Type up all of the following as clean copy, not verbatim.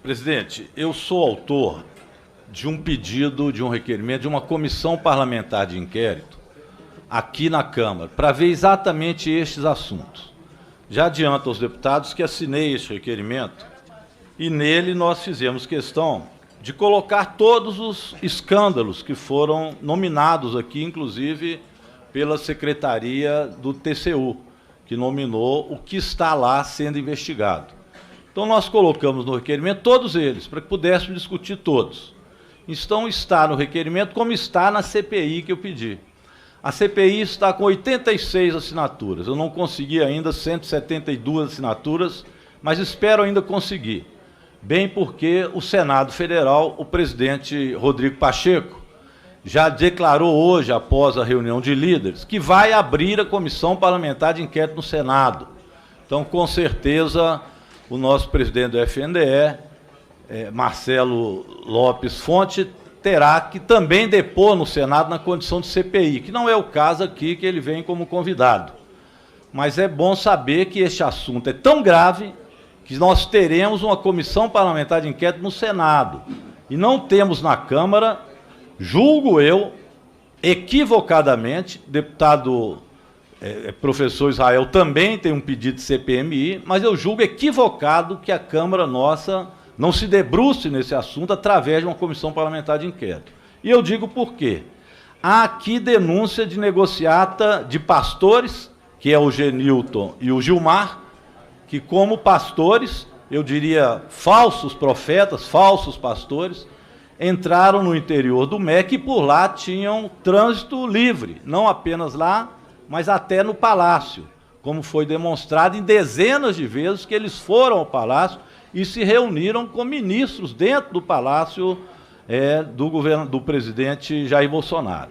Presidente, eu sou autor de um pedido, de um requerimento, de uma comissão parlamentar de inquérito aqui na Câmara, para ver exatamente estes assuntos. Já adianto aos deputados que assinei este requerimento e nele nós fizemos questão de colocar todos os escândalos que foram nominados aqui, inclusive pela Secretaria do TCU, que nominou o que está lá sendo investigado. Então, nós colocamos no requerimento todos eles, para que pudéssemos discutir todos. Então, está no requerimento como está na CPI que eu pedi. A CPI está com 86 assinaturas. Eu não consegui ainda 172 assinaturas, mas espero ainda conseguir. Bem porque o Senado Federal, o presidente Rodrigo Pacheco, já declarou hoje, após a reunião de líderes, que vai abrir a comissão parlamentar de inquérito no Senado. Então, com certeza, o nosso presidente do FNDE, Marcelo Lopes Fonte, terá que também depor no Senado na condição de CPI, que não é o caso aqui, que ele vem como convidado. Mas é bom saber que este assunto é tão grave que nós teremos uma comissão parlamentar de inquérito no Senado. E não temos na Câmara, julgo eu, equivocadamente, deputado professor Israel também tem um pedido de CPMI, mas eu julgo equivocado que a Câmara nossa não se debruce nesse assunto através de uma comissão parlamentar de inquérito. E eu digo por quê. Há aqui denúncia de negociata de pastores, que é o Genilton e o Gilmar, que como pastores, eu diria falsos profetas, falsos pastores, entraram no interior do MEC e por lá tinham trânsito livre, não apenas lá, mas até no Palácio, como foi demonstrado em dezenas de vezes que eles foram ao Palácio e se reuniram com ministros dentro do Palácio do presidente Jair Bolsonaro.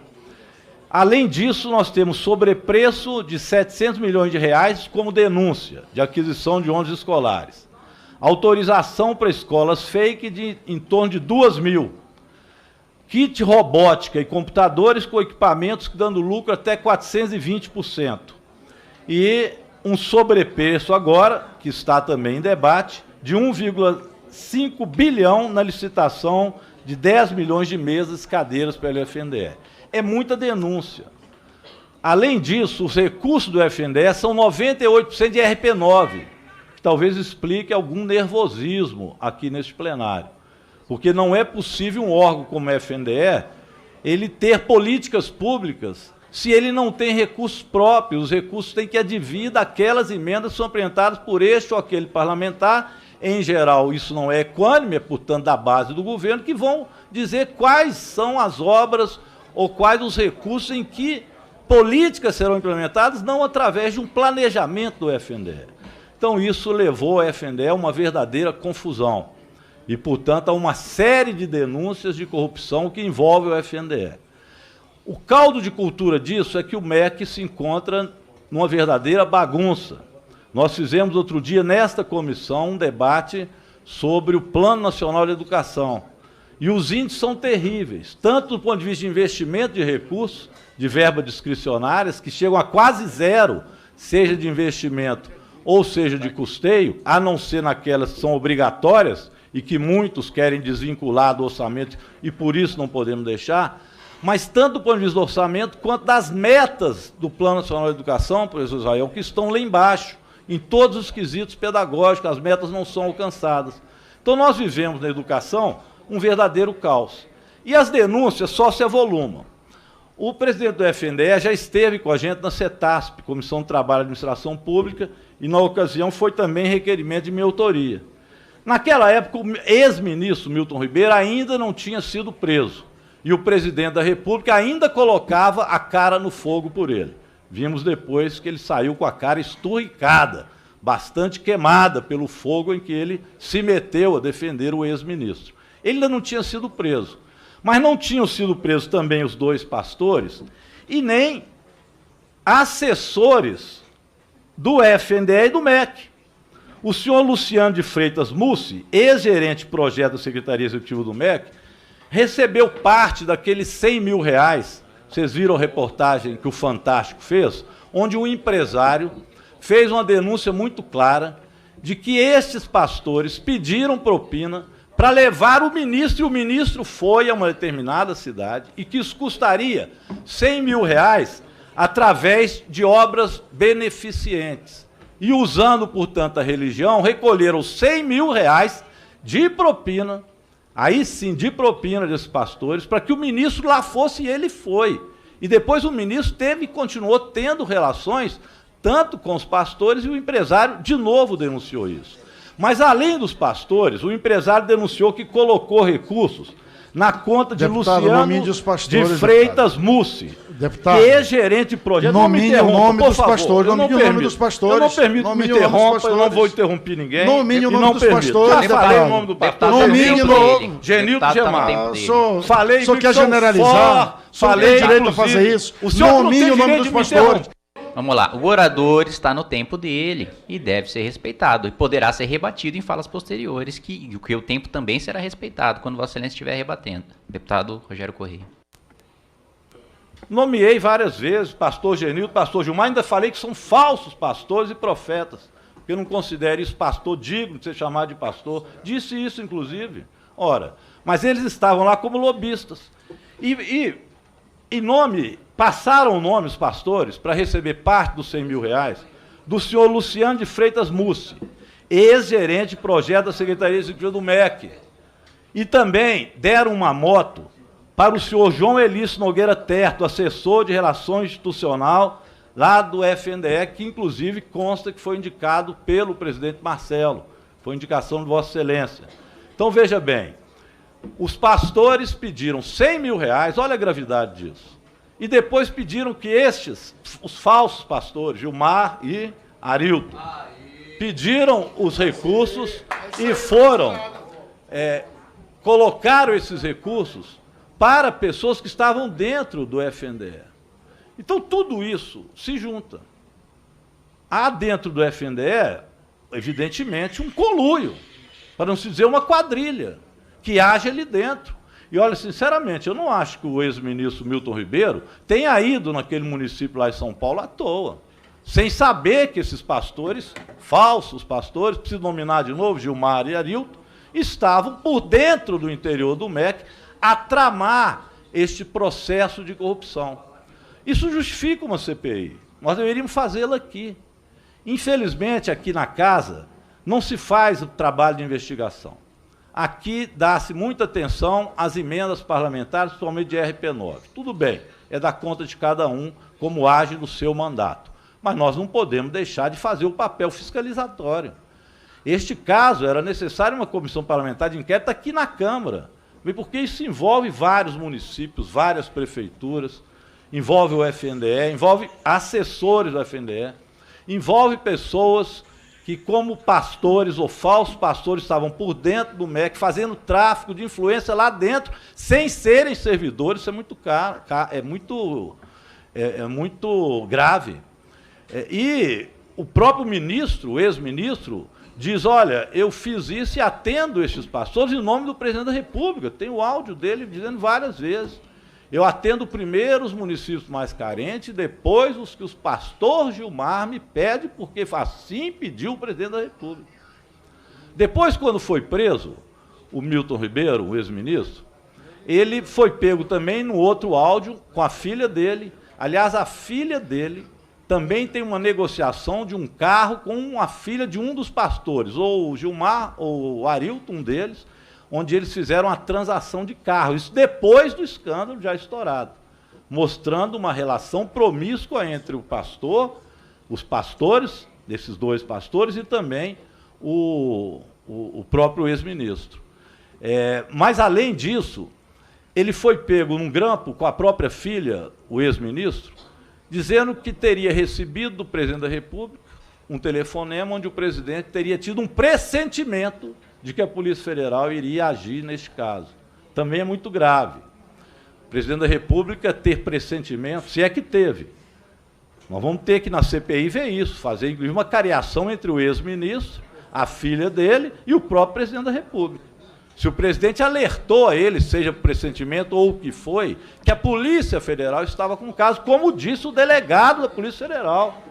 Além disso, nós temos sobrepreço de 700 milhões de reais como denúncia de aquisição de ônibus escolares. Autorização para escolas fake de em torno de 2.000. Kit robótica e computadores com equipamentos dando lucro até 420%. E um sobrepreço agora, que está também em debate, de 1,5 bilhão na licitação de 10 milhões de mesas e cadeiras pela FNDE. É muita denúncia. Além disso, os recursos do FNDE são 98% de RP9, que talvez explique algum nervosismo aqui neste plenário. Porque não é possível um órgão como o FNDE ele ter políticas públicas se ele não tem recursos próprios. Os recursos têm que advir daquelas emendas que são apresentadas por este ou aquele parlamentar. Em geral, isso não é equânime, é, portanto, da base do governo, que vão dizer quais são as obras ou quais os recursos em que políticas serão implementadas, não através de um planejamento do FNDE. Então, isso levou a FNDE a uma verdadeira confusão. E, portanto, há uma série de denúncias de corrupção que envolve o FNDE. O caldo de cultura disso é que o MEC se encontra numa verdadeira bagunça. Nós fizemos outro dia, nesta comissão, um debate sobre o Plano Nacional de Educação. E os índices são terríveis, tanto do ponto de vista de investimento de recursos, de verbas discricionárias, que chegam a quase zero, seja de investimento ou seja de custeio, a não ser naquelas que são obrigatórias, e que muitos querem desvincular do orçamento, e por isso não podemos deixar, mas tanto do ponto de vista do orçamento, quanto das metas do Plano Nacional de Educação, professor Israel, que estão lá embaixo, em todos os quesitos pedagógicos, as metas não são alcançadas. Então, nós vivemos na educação um verdadeiro caos. E as denúncias só se avolumam. O presidente do FNDE já esteve com a gente na CETASP, Comissão de Trabalho e Administração Pública, e, na ocasião, foi também requerimento de minha autoria. Naquela época, o ex-ministro Milton Ribeiro ainda não tinha sido preso, e o presidente da República ainda colocava a cara no fogo por ele. Vimos depois que ele saiu com a cara esturricada, bastante queimada pelo fogo em que ele se meteu a defender o ex-ministro. Ele ainda não tinha sido preso, mas não tinham sido presos também os dois pastores e nem assessores do FNDE e do MEC. O senhor Luciano de Freitas Mussi, ex-gerente de projeto da Secretaria Executiva do MEC, recebeu parte daqueles 100 mil reais. Vocês viram a reportagem que o Fantástico fez, onde um empresário fez uma denúncia muito clara de que estes pastores pediram propina para levar o ministro, e o ministro foi a uma determinada cidade, e que isso custaria R$100 mil através de obras beneficentes. E usando, portanto, a religião, recolheram R$100 mil de propina, aí sim, de propina desses pastores, para que o ministro lá fosse, e ele foi. E depois o ministro teve e continuou tendo relações, tanto com os pastores, e o empresário de novo denunciou isso. Mas, além dos pastores, o empresário denunciou que colocou recursos na conta de Luciano de Freitas Mussi, ex-gerente de projeto. Não me interrompa, nome por dos favor. Pastores, Eu não permito que me interrompa, eu não vou interromper ninguém. Nomine o nome dos pastores. Já falei o nome do pastor. Nomine o nome. Genildo Gemar. Falei que quer generalizar. Falei direito a fazer isso. Nomine o nome dos pastores. Vamos lá, o orador está no tempo dele e deve ser respeitado, e poderá ser rebatido em falas posteriores, que o tempo também será respeitado quando Vossa Excelência estiver rebatendo. Deputado Rogério Correia. Nomeei várias vezes pastor Genildo, pastor Gilmar, ainda falei que são falsos pastores e profetas, porque eu não considero isso pastor digno de ser chamado de pastor. Disse isso, inclusive. Ora, mas eles estavam lá como lobistas. Passaram o nome os pastores para receber parte dos R$100 mil do senhor Luciano de Freitas Mussi, ex-gerente de projeto da Secretaria Executiva do MEC. E também deram uma moto para o senhor João Elício Nogueira Terto, assessor de Relações Institucional lá do FNDE, que inclusive consta que foi indicado pelo presidente Marcelo, foi indicação de Vossa Excelência. Então, veja bem, os pastores pediram R$100 mil, olha a gravidade disso. E depois pediram que os falsos pastores, Gilmar e Arilton, pediram os recursos e colocaram esses recursos para pessoas que estavam dentro do FNDE. Então, tudo isso se junta. Há dentro do FNDE, evidentemente, um conluio, para não se dizer uma quadrilha, que age ali dentro. E olha, sinceramente, eu não acho que o ex-ministro Milton Ribeiro tenha ido naquele município lá em São Paulo à toa, sem saber que esses pastores, falsos pastores, preciso nominar de novo, Gilmar e Arilton, estavam por dentro do interior do MEC a tramar este processo de corrupção. Isso justifica uma CPI. Nós deveríamos fazê-la aqui. Infelizmente, aqui na casa, não se faz o trabalho de investigação. Aqui dá-se muita atenção às emendas parlamentares, principalmente de RP9. Tudo bem, é da conta de cada um, como age no seu mandato. Mas nós não podemos deixar de fazer o papel fiscalizatório. Este caso, era necessário uma comissão parlamentar de inquérito aqui na Câmara, porque isso envolve vários municípios, várias prefeituras, envolve o FNDE, envolve assessores do FNDE, envolve pessoas que, como pastores ou falsos pastores, estavam por dentro do MEC, fazendo tráfico de influência lá dentro, sem serem servidores. Isso é muito caro, é muito grave. E o próprio ministro, o ex-ministro, diz, olha, eu fiz isso e atendo estes pastores em nome do presidente da República. Tem o áudio dele dizendo várias vezes. Eu atendo primeiro os municípios mais carentes, depois os que os pastor Gilmar me pede, porque assim pediu o presidente da República. Depois, quando foi preso, o Milton Ribeiro, o ex-ministro, ele foi pego também no outro áudio com a filha dele. Aliás, a filha dele também tem uma negociação de um carro com a filha de um dos pastores, ou o Gilmar, ou o Arilton, um deles, onde eles fizeram a transação de carro. Isso depois do escândalo já estourado, mostrando uma relação promíscua entre o pastor, os pastores, desses dois pastores, e também o próprio ex-ministro. Mas, além disso, ele foi pego num grampo com a própria filha, o ex-ministro, dizendo que teria recebido do presidente da República um telefonema onde o presidente teria tido um pressentimento de que a Polícia Federal iria agir neste caso. Também é muito grave. O presidente da República ter pressentimento, se é que teve. Nós vamos ter que, na CPI, ver isso, fazer, inclusive, uma cariação entre o ex-ministro, a filha dele e o próprio presidente da República. Se o presidente alertou a ele, seja por pressentimento ou o que foi, que a Polícia Federal estava com o caso, como disse o delegado da Polícia Federal.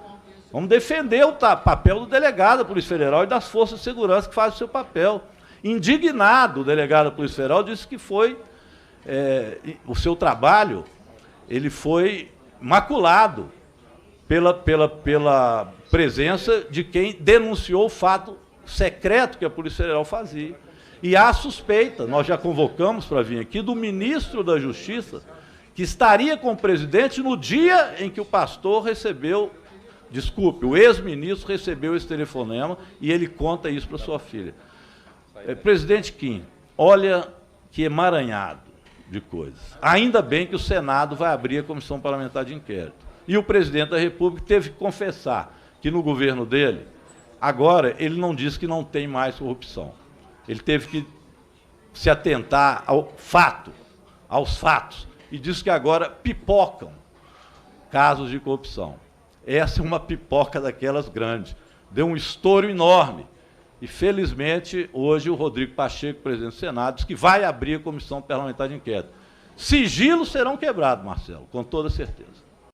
Vamos defender o papel do delegado da Polícia Federal e das forças de segurança que fazem o seu papel. Indignado, o delegado da Polícia Federal disse que foi, o seu trabalho, ele foi maculado pela presença de quem denunciou o fato secreto que a Polícia Federal fazia. E há suspeita, nós já convocamos para vir aqui, do ministro da Justiça, que estaria com o presidente no dia em que o pastor recebeu, o ex-ministro recebeu esse telefonema e ele conta isso para sua filha. Presidente Kim, olha que emaranhado de coisas. Ainda bem que o Senado vai abrir a comissão parlamentar de inquérito. E o presidente da República teve que confessar que no governo dele, agora, ele não diz que não tem mais corrupção. Ele teve que se atentar aos fatos, e diz que agora pipocam casos de corrupção. Essa é uma pipoca daquelas grandes. Deu um estouro enorme. E, felizmente, hoje o Rodrigo Pacheco, presidente do Senado, diz que vai abrir a comissão parlamentar de inquérito. Sigilos serão quebrados, Marcelo, com toda certeza.